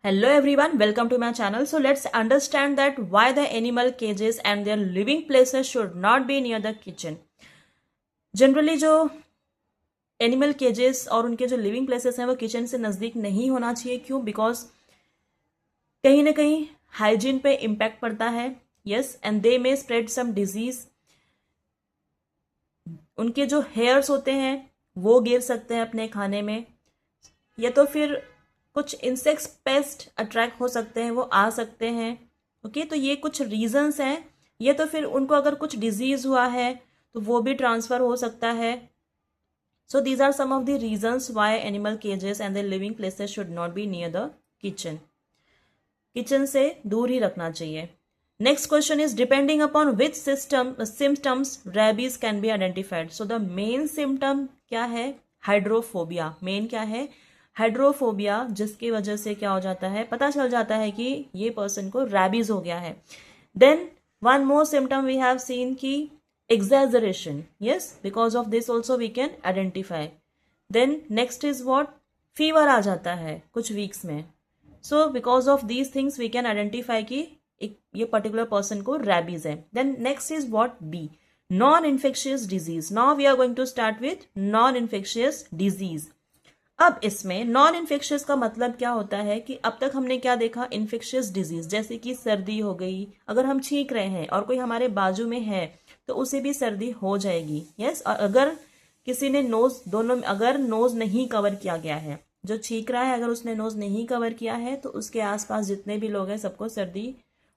Hello everyone, welcome to my channel. So let's understand that why the animal cages and their living places should not be near the kitchen. Generally जो animal केजेस और उनके जो living places हैं वो kitchen से नज़दीक नहीं होना चाहिए. क्यों? बिकॉज कहीं ना कहीं हाइजीन पे इम्पैक्ट पड़ता है. Yes, and they may spread some disease. उनके जो हेयर्स होते हैं वो गिर सकते हैं अपने खाने में, या तो फिर कुछ इंसेक्ट्स पेस्ट अट्रैक्ट हो सकते हैं, वो आ सकते हैं. ओके, तो ये कुछ रीजंस हैं. ये तो फिर उनको अगर कुछ डिजीज हुआ है तो वो भी ट्रांसफर हो सकता है. So these are some of the reasons why animal cages and the living places should not be near the kitchen. Kitchen से दूर ही रखना चाहिए. Next question is depending upon which symptoms rabies can be identified. So the main symptom क्या है? Hydrophobia. Main क्या है? Hydrophobia, जिसकी वजह से क्या हो जाता है, पता चल जाता है कि ये पर्सन को रैबीज हो गया है. Then one more symptom we have seen की exaggeration. Yes, because of this also we can identify. Then next is what? Fever आ जाता है कुछ वीक्स में. So because of these things we can identify कि ये पर्टिकुलर पर्सन को rabies है. Then next is what? B, non infectious disease. Now we are going to start with non infectious disease. अब इसमें नॉन इन्फेक्शियस का मतलब क्या होता है कि अब तक हमने क्या देखा? इन्फेक्शियस डिजीज, जैसे कि सर्दी हो गई. अगर हम छींक रहे हैं और कोई हमारे बाजू में है तो उसे भी सर्दी हो जाएगी. यस, और अगर किसी ने नोज, दोनों, अगर नोज नहीं कवर किया गया है, जो छींक रहा है अगर उसने नोज नहीं कवर किया है तो उसके आसपास जितने भी लोग हैं सबको सर्दी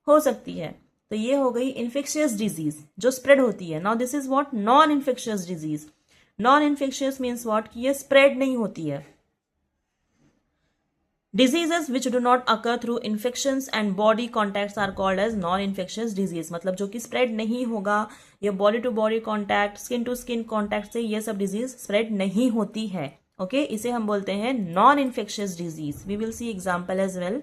हो सकती है. तो ये हो गई इन्फेक्शियस डिजीज जो स्प्रेड होती है. Now this is what? Non infectious disease. Non infectious means what? कि ये स्प्रेड नहीं होती है. Diseases which do not occur through infections and body contacts are called as non-infectious disease. मतलब जो कि स्प्रेड नहीं होगा, या body to body contact, skin to skin contact से ये सब डिजीज स्प्रेड नहीं होती है. ओके, इसे हम बोलते हैं non infectious disease. We will see example as well.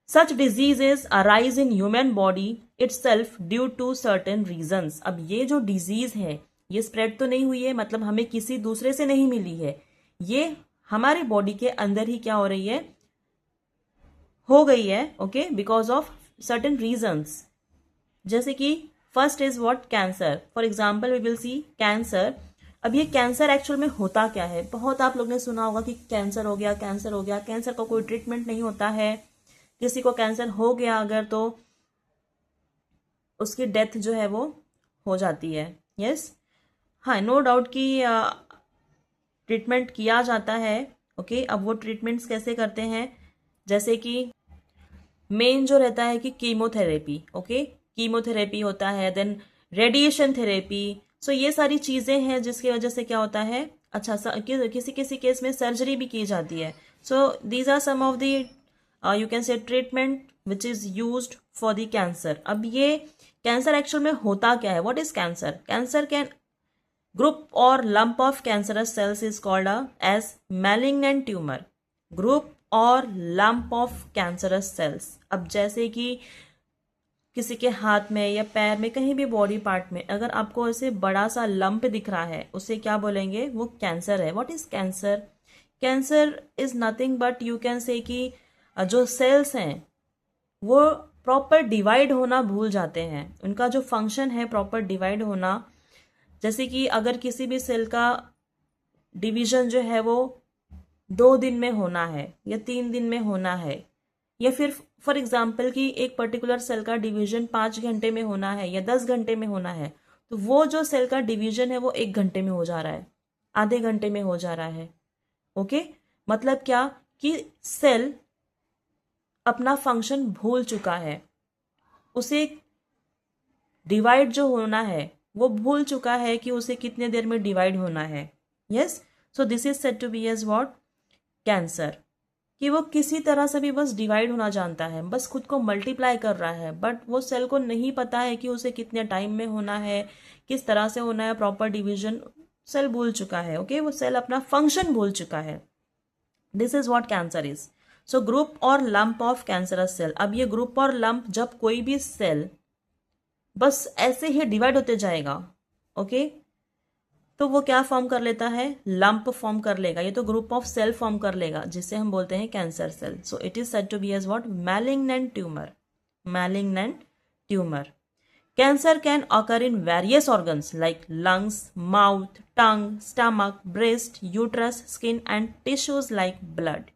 Such diseases arise in human body itself due to certain reasons. अब ये जो डिजीज है ये स्प्रेड तो नहीं हुई है, मतलब हमें किसी दूसरे से नहीं मिली है, ये हमारे बॉडी के अंदर ही क्या हो रही है? हो गई है. Okay, because of certain reasons. जैसे कि first is what? Cancer. For example we will see cancer. अब ये कैंसर एक्चुअल में होता क्या है? बहुत आप लोग ने सुना होगा कि कैंसर हो गया, कैंसर हो गया. कैंसर का कोई ट्रीटमेंट नहीं होता है. किसी को कैंसर हो गया अगर तो उसकी डेथ जो है वो हो जाती है. यस, हाँ, नो डाउट कि ट्रीटमेंट किया जाता है. ओके, अब वो ट्रीटमेंट्स कैसे करते हैं? जैसे कि मेन जो रहता है कि कीमोथेरेपी. ओके, कीमोथेरेपी होता है. Then radiation therapy. सो ये सारी चीज़ें हैं जिसकी वजह से क्या होता है. अच्छा, किसी किसी केस में सर्जरी भी की जाती है. So these are some of the you can say treatment which is used for the cancer. अब ये कैंसर एक्चुअल में होता क्या है? What is cancer? Cancer can group or lump of cancerous cells is called as malignant tumor. Group or lump of cancerous cells. अब जैसे कि किसी के हाथ में या पैर में, कहीं भी बॉडी पार्ट में अगर आपको ऐसे बड़ा सा लंप दिख रहा है, उसे क्या बोलेंगे? वो कैंसर है. What is cancer? Cancer is nothing but you can से कि जो सेल्स हैं वो प्रॉपर डिवाइड होना भूल जाते हैं. उनका जो फंक्शन है प्रॉपर डिवाइड होना. जैसे कि अगर किसी भी सेल का डिवीजन जो है वो 2 दिन में होना है या 3 दिन में होना है, या फिर फॉर एग्जाम्पल कि एक पर्टिकुलर सेल का डिवीजन 5 घंटे में होना है या 10 घंटे में होना है, तो वो जो सेल का डिवीजन है वो 1 घंटे में हो जा रहा है, आधे घंटे में हो जा रहा है. ओके, मतलब क्या कि सेल अपना फंक्शन भूल चुका है. उसे डिवाइड जो होना है वो भूल चुका है कि उसे कितने देर में डिवाइड होना है. Yes, so this is said to be as what? Cancer. कि वो किसी तरह से भी बस डिवाइड होना जानता है, बस खुद को मल्टीप्लाई कर रहा है, बट वो सेल को नहीं पता है कि उसे कितने टाइम में होना है, किस तरह से होना है. प्रॉपर डिवीजन सेल भूल चुका है. ओके, वो सेल अपना फंक्शन भूल चुका है. This is what cancer is. So group और लंप ऑफ कैंसरस सेल. अब ये ग्रुप और लंप, जब कोई भी सेल बस ऐसे ही डिवाइड होते जाएगा, ओके, तो वो क्या फॉर्म कर लेता है, लंप फॉर्म कर लेगा, ये तो ग्रुप ऑफ सेल फॉर्म कर लेगा जिसे हम बोलते हैं cancer cell. So it is said to be as what, malignant tumour. Malignant tumour. Cancer can occur in various organs like lungs, mouth, tongue, stomach, breast, uterus, skin and tissues like blood.